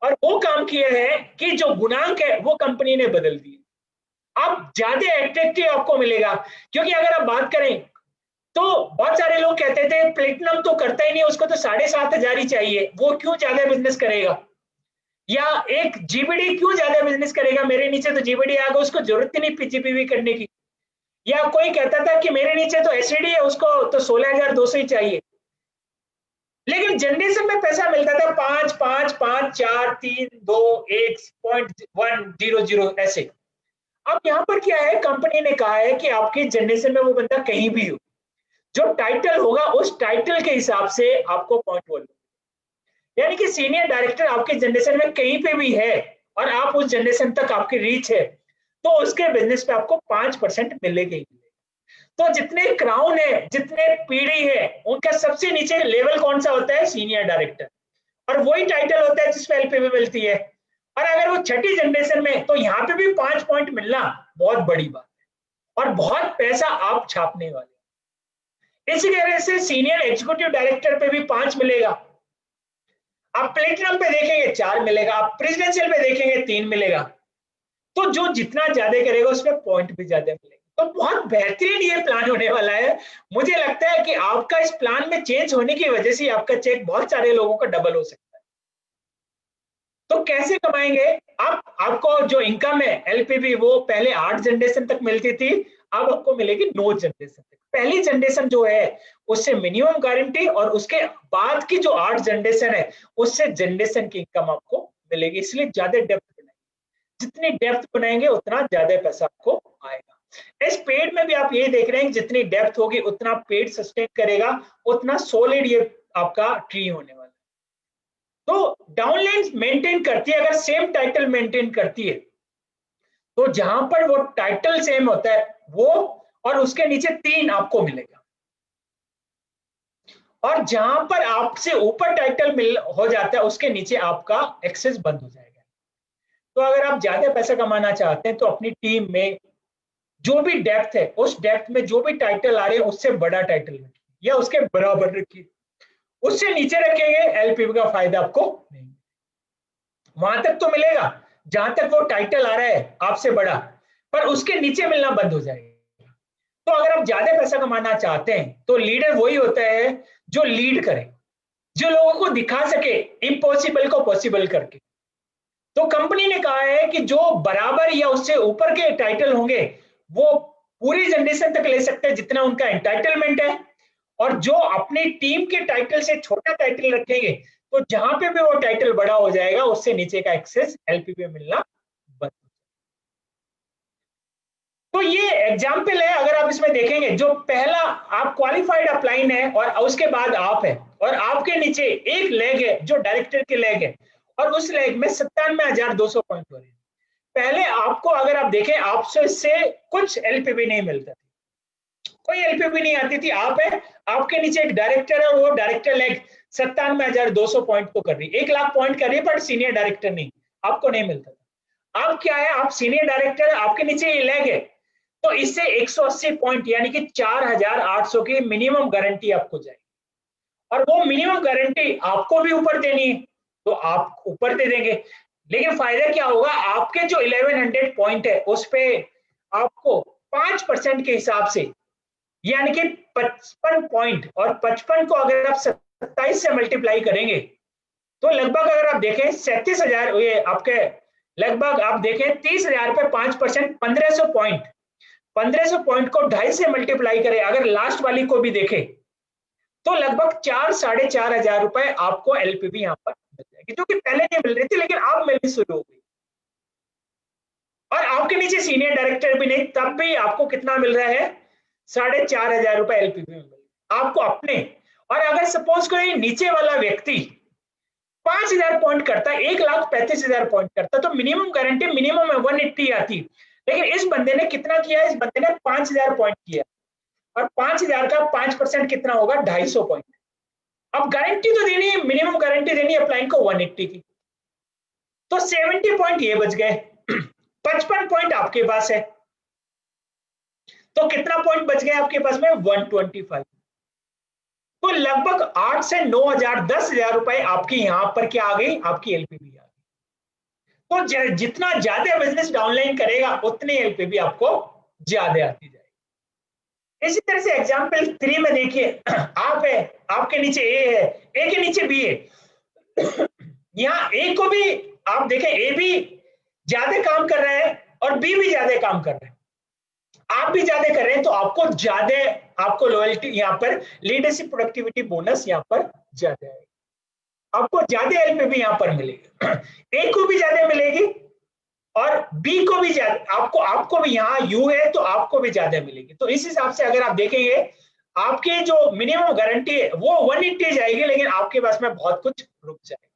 और वो काम किया है कि जो गुणांक है वो कंपनी ने बदल दिए। अब ज्यादा एट्रैक्टिव आपको मिलेगा, क्योंकि अगर आप बात करें तो बहुत सारे लोग कहते थे प्लेटिनम तो करता ही नहीं, उसको तो 7,500 ही चाहिए, वो क्यों ज्यादा बिजनेस करेगा, या एक जीबीडी क्यों ज्यादा बिजनेस करेगा, मेरे नीचे तो जीबीडी आ गया, उसको जरूरत ही नहीं पीजीपीवी करने की। या कोई कहता था कि मेरे नीचे तो एसईडी है, उसको तो 16,200 ही चाहिए। लेकिन जनरेशन में पैसा मिलता था 5 5 5 4 3 2 1.100 ऐसे। अब यहाँ पर क्या है, कंपनी ने कहा है कि आपकी जनरेशन में वो बंदा कहीं भी हो, जो टाइटल होगा उस टाइटल के हिसाब से आपको पॉइंट बोलो। यानी कि सीनियर डायरेक्टर आपके जनरेशन में कहीं पे भी है और आप उस जनरेशन तक आपकी रीच है तो उसके बिजनेस पे आपको 5% मिलेगा ही। तो जितने क्राउन है, जितने पीढ़ी है, उनका सबसे नीचे लेवल कौन सा होता है? Senior director. और वही टाइटल होता है जिसपे एलपीवी मिलती है। और अगर वो छठी जनरेशन में, तो यहाँ पे भी 5 पॉइंट मिलना बहुत बड़ी बात है और बहुत पैसा आप छापने वाले। इसी तरह से सीनियर एग्जीक्यूटिव डायरेक्टर पे भी 5 मिलेगा, आप प्लेटिनम पे देखेंगे 4 मिलेगा, आप प्रेसिडेंशियल पे देखेंगे 3 मिलेगा। तो जो जितना ज्यादा करेगा उसमें पॉइंट भी ज्यादा मिलेगा। तो बहुत बेहतरीन ये प्लान होने वाला है। मुझे लगता है कि आपका इस प्लान में चेंज होने की वजह से आपका चेक बहुत सारे लोगों का डबल हो सकता है। तो कैसे कमाएंगे आप? आपको जो इनकम है एलपीवी वो पहले 8 जनरेशन तक मिलती थी, अब आपको मिलेगी 9 जनरेशन तक। पहली जनरेशन जो है उससे मिनिमम गारंटी और उसके बाद की जो 8 जनरेशन है उससे जनरेशन की इनकम आपको मिलेगी। इसलिए ज्यादा डेप्थ बनाएंगे, जितनी डेप्थ बनाएंगे उतना ज्यादा पैसा आपको आएगा। इस पेड़ में भी आप ये देख रहे हैं जितनी डेप्थ होगी उतना पेड़ सस्टेन करेगा, उतना सॉलिड ये आपका ट्री होने वाला है। तो डाउनलाइन मेंटेन करती है, अगर सेम टाइटल मेंटेन करती है तो जहां पर वो टाइटल सेम होता है वो और उसके नीचे 3 आपको मिलेगा, और जहां पर आपसे ऊपर टाइटल मिल हो जाता है उसके नीचे आपका एक्सेस बंद हो जाएगा। तो अगर आप ज्यादा पैसा कमाना चाहते हैं तो अपनी टीम में जो भी डेप्थ है उस डेप्थ में जो भी टाइटल आ रहे हैं उससे बड़ा टाइटल रखिए या उसके बराबर रखिए, उससे नीचे रखेंगे एलपीवी का फायदा आपको नहीं। वहां तक तो मिलेगा जहां तक वो टाइटल आ रहा है आपसे बड़ा, पर उसके नीचे मिलना बंद हो जाएगा। तो अगर आप ज्यादा पैसा कमाना चाहते हैं तो लीडर वही होता है जो लीड करे, जो लोगों को दिखा सके इम्पॉसिबल को पॉसिबल करके। तो कंपनी ने कहा है कि जो बराबर या उससे ऊपर के टाइटल होंगे वो पूरी जनरेशन तक ले सकते हैं जितना उनका एंटाइटलमेंट है, और जो अपनी टीम के टाइटल से छोटा टाइटल रखेंगे तो जहां पे भी वो टाइटल बड़ा हो जाएगा उससे नीचे का एक्सेस एलपीवी मिलना बंद। तो ये एग्जाम्पल है, अगर आप इसमें देखेंगे जो पहला आप क्वालिफाइड अपलाइन है और उसके बाद आप है और आपके नीचे एक लेग है जो डायरेक्टर के लेग है और उस लेग में 97,200 पॉइंट हो रहे हैं। पहले आपको अगर आप देखें आपसे से कुछ एलपीवी नहीं मिलता था, कोई एलपीवी नहीं आती थी। आप है, आपके नीचे एक डायरेक्टर है और वो डायरेक्टर लेग 97,200 पॉइंट को कर रही है, 1 लाख पॉइंट कर रही है, पर सीनियर डायरेक्टर नहीं, आपको नहीं मिलता था। अब क्या है, आप सीनियर डायरेक्टर, आपके नीचे ये लेग है तो इससे 180 पॉइंट यानी कि 4,800 की मिनिमम गारंटी आपको जाएगी, और वो मिनिमम गारंटी आपको भी ऊपर देनी है तो आप ऊपर दे देंगे। लेकिन फायदा क्या होगा, आपके जो 1100 पॉइंट है उस पे आपको 5% के हिसाब से, यानी कि 55 पॉइंट, और 55 को अगर आप 27 से मल्टीप्लाई करेंगे तो लगभग अगर आप देखें 37,000, ये आपके लगभग आप देखें 30,000 पे 5%, 1500 पॉइंट, 1500 पॉइंट को 2.5 से मल्टीप्लाई करें, अगर लास्ट वाली को भी देखें तो लगभग 4-4.5 हजार रुपए आपको एलपीवी यहाँ पर मिल जाएगी, जो कि पहले नहीं मिल रही थी लेकिन अब मिलनी शुरू हो गई। और आपके नीचे सीनियर डायरेक्टर भी नहीं, तब भी आपको कितना मिल रहा है, 4.5 हजार रुपए एलपीवी में मिल आपको अपने। और अगर सपोज कोई नीचे वाला व्यक्ति 5,000 पॉइंट करता है, 1,35,000 पॉइंट करता, तो मिनिमम गारंटी मिनिमम 180 आती, लेकिन इस बंदे ने कितना किया, इस बंदे ने 5,000 पॉइंट किया, और 5,000 का 5% कितना होगा, 250 पॉइंट। अब गारंटी तो देनी है, मिनिमम गारंटी देनी है अपलाइन को 180 की, तो 70 पॉइंट ये बच गए, 55 पॉइंट आपके पास है, तो कितना पॉइंट बच गया आपके पास में, 125। तो लगभग 8 से 9,000, 10,000 रुपए आपकी यहां पर क्या आ गई, आपकी एलपीवी आ गई। तो जितना ज्यादा बिजनेस डाउनलाइन करेगा उतनी एलपीवी आपको ज्यादा आती जाएगी। इसी तरह से एग्जांपल 3 में देखिए, आप है, आपके नीचे ए है, ए के नीचे बी है, यहाँ ए को भी आप देखें, ए भी ज्यादा काम कर रहा है और बी भी ज्यादा काम कर रहा है, आप भी ज्यादा कर रहे हैं, तो आपको ज्यादा, आपको लॉयल्टी यहाँ पर लीडरशिप प्रोडक्टिविटी बोनस यहाँ पर ज्यादा है, आपको ज्यादा एलपीवी यहाँ पर मिलेगी, ए को भी ज्यादा मिलेगी और बी को भी ज्यादा, आपको भी यहाँ यू है तो आपको भी ज्यादा मिलेगी। तो इस हिसाब से अगर आप देखेंगे, आपके जो मिनिमम गारंटी है वो 180 जाएगी, लेकिन आपके पास में बहुत कुछ रुक जाएगा।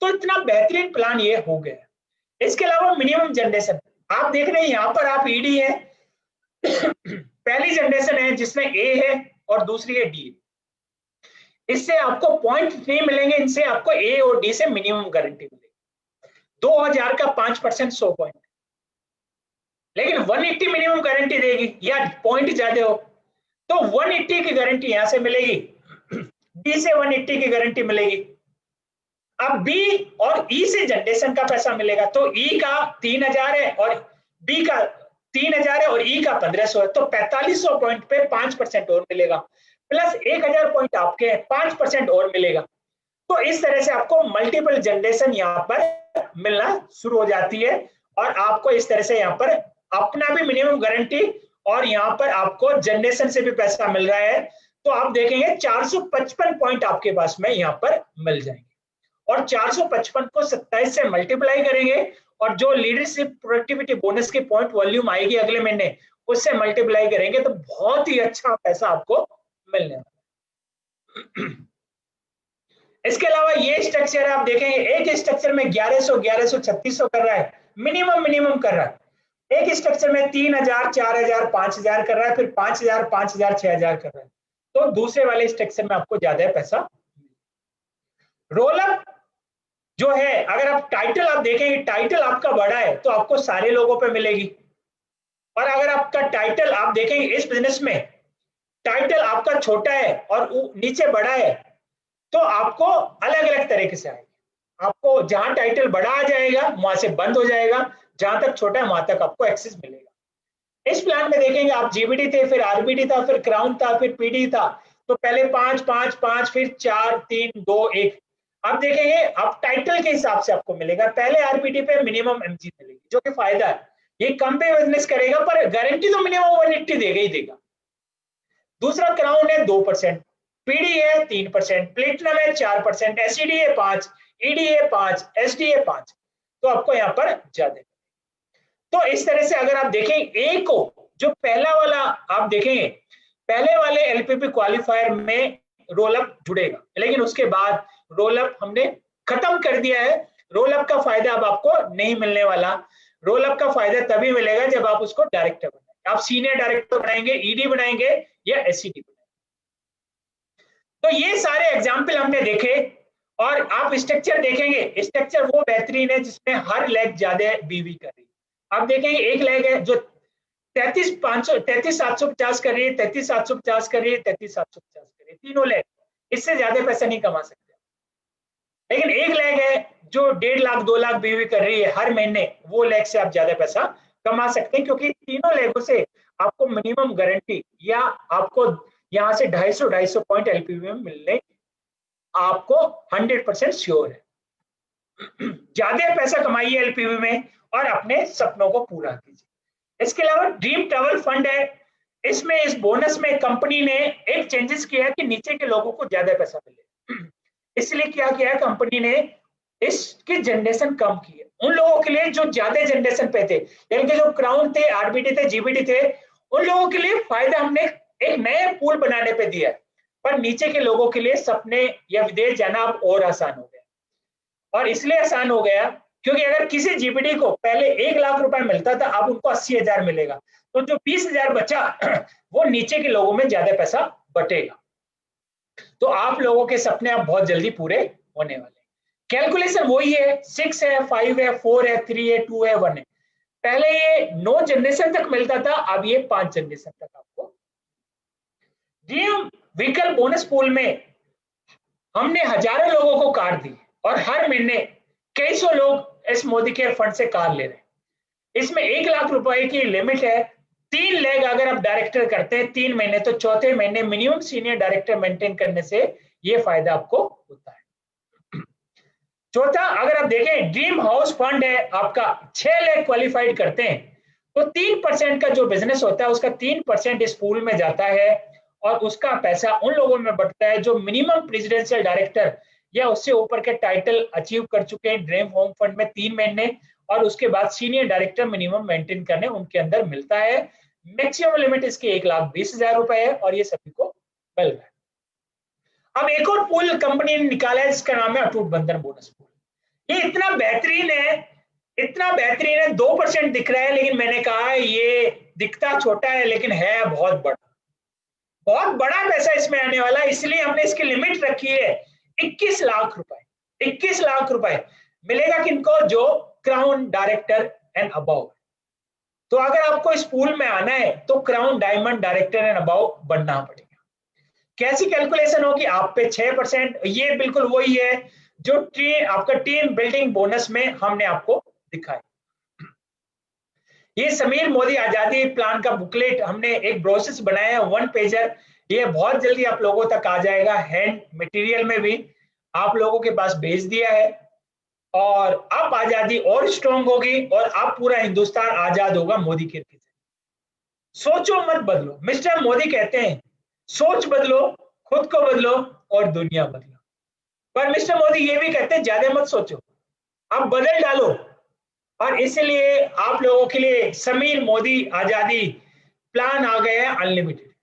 तो इतना बेहतरीन प्लान ये हो गया। इसके अलावा मिनिमम जनरेशन आप देख रहे हैं, यहाँ पर आप ईडी है, पहली जनरेशन है जिसमें ए है और दूसरी है डी, इससे आपको पॉइंट नहीं मिलेंगे, इनसे आपको ए और डी से मिनिमम गारंटी मिलेगी। 2000 का 5% 100 पॉइंट, लेकिन 180 मिनिमम गारंटी देगी, या पॉइंट ज्यादा हो तो 180 की गारंटी यहां से मिलेगी, डी से 180 की गारंटी मिलेगी। अब बी और ई से जनरेशन का पैसा मिलेगा, तो ई का 3,000 है और बी का 3,000 है और ई का 1,500 है, तो 4,500 पॉइंट पे 5% और मिलेगा, प्लस 1,000 पॉइंट आपके 5% और मिलेगा। तो इस तरह से आपको मल्टीपल जनरेशन यहाँ पर मिलना शुरू हो जाती है, और आपको इस तरह से यहाँ पर अपना भी मिनिमम गारंटी और यहाँ पर आपको जनरेशन से भी पैसा मिल रहा है। तो आप देखेंगे 455 पॉइंट आपके पास में यहाँ पर मिल जाएंगे, और 455 को 27 से मल्टीप्लाई करेंगे, और जो लीडरशिप प्रोडक्टिविटी बोनस की पॉइंट वॉल्यूम आएगी अगले महीने उससे मल्टीप्लाई करेंगे, तो बहुत ही अच्छा पैसा आपको मिलने वाला है। इसके अलावा ये स्ट्रक्चर आप देखेंगे, एक स्ट्रक्चर में 1100, 1100, 3600 कर रहा है, मिनिमम कर रहा है, एक स्ट्रक्चर में 3,000, 4,000, 5,000 कर रहा है, फिर 5,000, 5,000, 6,000 कर रहा है, तो दूसरे वाले स्ट्रक्चर में आपको ज्यादा पैसा। रोल अप जो है, अगर आप टाइटल आप देखेंगे, टाइटल आपका बड़ा है तो आपको सारे लोगों पे मिलेगी, और अगर आपका टाइटल आप देखेंगे इस बिजनेस में टाइटल आपका छोटा है और नीचे बड़ा है, तो आपको अलग अलग तरीके से आएगा। आपको जहां टाइटल बड़ा आ जाएगा वहां से बंद हो जाएगा, जहां तक छोटा है वहां तक आपको एक्सेस मिलेगा। इस प्लान में देखेंगे आप जीबीडी थे, फिर आरबीडी था, फिर क्राउन था, फिर पीडी था, तो पहले 5 5 5, फिर 4 3 2 1। आप देखेंगे आप टाइटल के हिसाब से आपको मिलेगा, पहले आरबीडी पे मिनिमम एमजी मिलेगी, जो कि फायदा है, ये कम पे बिजनेस करेगा पर गारंटी तो मिनिमम 180 देगा ही देगा। दूसरा क्राउन है 2%, पीडी है 3%, प्लेटिनम है 4%, एसईडी है 5, ईडी है 5, एसडी है 5, तो आपको यहाँ पर ज्यादा। तो इस तरह से अगर आप देखें ए को, जो पहला वाला आप देखेंगे, पहले वाले एलपीपी क्वालिफायर में रोल अप जुड़ेगा, लेकिन उसके बाद रोल अप हमने खत्म कर दिया है। रोल अप का फायदा अब आपको नहीं मिलने वाला, रोल अप का फायदा तभी मिलेगा जब आप उसको डायरेक्टर बनाएंगे, आप सीनियर डायरेक्टर बनाएंगे, ईडी बनाएंगे या एसईडी बनाएंगे। तो ये सारे एग्जाम्पल हमने देखे, और आप स्ट्रक्चर देखेंगे, स्ट्रक्चर वो बेहतरीन है जिसमें हर लेग ज्यादा बीवी कर रही है। आप देखेंगे एक लेग है जो 33,750 कर रही है, 33,750 कर रही है, 33,750 कर रही है, तीनों लेग, इससे ज्यादा पैसा नहीं कमा सकते। लेकिन एक लेग है जो 1.5 लाख 2 लाख बीवी कर रही है हर महीने, वो लेग से आप ज्यादा पैसा कमा सकते हैं, क्योंकि तीनों लेगों से आपको मिनिमम गारंटी या आपको यहाँ से 250 पॉइंट एलपीवी में मिलने आपको 100% श्योर है। ज्यादा पैसा कमाइए एलपीवी में और अपने सपनों को पूरा कीजिए। इसके अलावा ड्रीम ट्रैवल फंड है, इसमें इस बोनस में कंपनी ने एक चेंजेस किया है कि नीचे के लोगों को ज्यादा पैसा मिले। इसलिए क्या किया है कंपनी ने, इसकी जनरेशन कम की है उन लोगों के लिए जो ज्यादा जनरेशन पे थे, यानी कि जो क्राउन थे, आरबीटी थे, जीबीटी थे, उन लोगों के लिए फायदा हमने एक नए पूल बनाने पे दिया है। पर नीचे के लोगों के लिए सपने या विदेश जाना अब और आसान हो गया, और इसलिए आसान हो गया क्योंकि अगर किसी जीबीडी को पहले 1 लाख रुपए मिलता था, अब उनको 80,000 मिलेगा, तो जो 20,000 बचा वो नीचे के लोगों में ज्यादा पैसा बटेगा। तो आप लोगों के सपने अब बहुत जल्दी पूरे होने वाले। कैलकुलेशन वही है, 6 है, 5 है, 4 है, 3 है, 2 है, 1 है। पहले ये 9 जनरेशन तक मिलता था, अब ये 5 जनरेशन तक आपको। ड्रीम व्हीकल बोनस पूल में हमने हजारों लोगों को कार दी और हर महीने कई सौ लोग इस मोदी केयर फंड से कार ले रहे हैं। इसमें 1 लाख रुपए की लिमिट है। 3 लेग अगर आप डायरेक्टर करते हैं 3 महीने, तो चौथे महीने मिनिमम सीनियर डायरेक्टर मेंटेन करने से ये फायदा आपको होता है। चौथा, अगर आप देखें ड्रीम हाउस फंड है आपका, 6 लाख क्वालिफाइड करते हैं तो 3% का जो बिजनेस होता है उसका 3% इस पूल में जाता है, और उसका पैसा उन लोगों में बटता है जो मिनिमम प्रेसिडेंशियल डायरेक्टर या उससे ऊपर के टाइटल अचीव कर चुके हैं ड्रीम होम फंड में 3 महीने, और उसके बाद सीनियर डायरेक्टर मिनिमम मेंटेन करने उनके अंदर मिलता है। मैक्सिमम लिमिट इसकी 1,20,000 रुपए है और ये सभी को मिल रहा है। अब एक और पूल कंपनी ने निकाला है जिसका नाम है अटूट बंधन बोनस पूल। ये इतना बेहतरीन है, इतना बेहतरीन है, 2% दिख रहा है, लेकिन मैंने कहा ये दिखता छोटा है लेकिन है बहुत बड़ा, बहुत बड़ा पैसा इसमें आने वाला है। इसलिए हमने इसकी लिमिट रखी है 21 लाख रुपए। 21 लाख रुपए मिलेगा किनको, जो क्राउन डायरेक्टर एंड अबव। तो अगर आपको इस पूल में आना है तो crown diamond director and above बनना पड़ेगा। कैसी कैलकुलेशन होगी, आप पे 6%, ये बिल्कुल वही है जो आपका टीम बिल्डिंग बोनस में हमने आपको दिखाया। ये समीर मोदी आजादी प्लान का बुकलेट हमने एक ब्रोशर बनाया है, 1 पेजर। ये बहुत जल्दी आप लोगों तक आ जाएगा, हैंड मटेरियल में भी आप लोगों के पास भेज दिया है, और अब आजादी और स्ट्रॉन्ग होगी और अब पूरा हिंदुस्तान आजाद होगा मोदी के जरिए। सोचो मत बदलो, मिस्टर मोदी कहते हैं सोच बदलो, खुद को बदलो और दुनिया बदलो। पर मिस्टर मोदी ये भी कहते हैं ज्यादा मत सोचो, अब बदल डालो। और इसलिए आप लोगों के लिए समीर मोदी आजादी प्लान आ गया है अनलिमिटेड।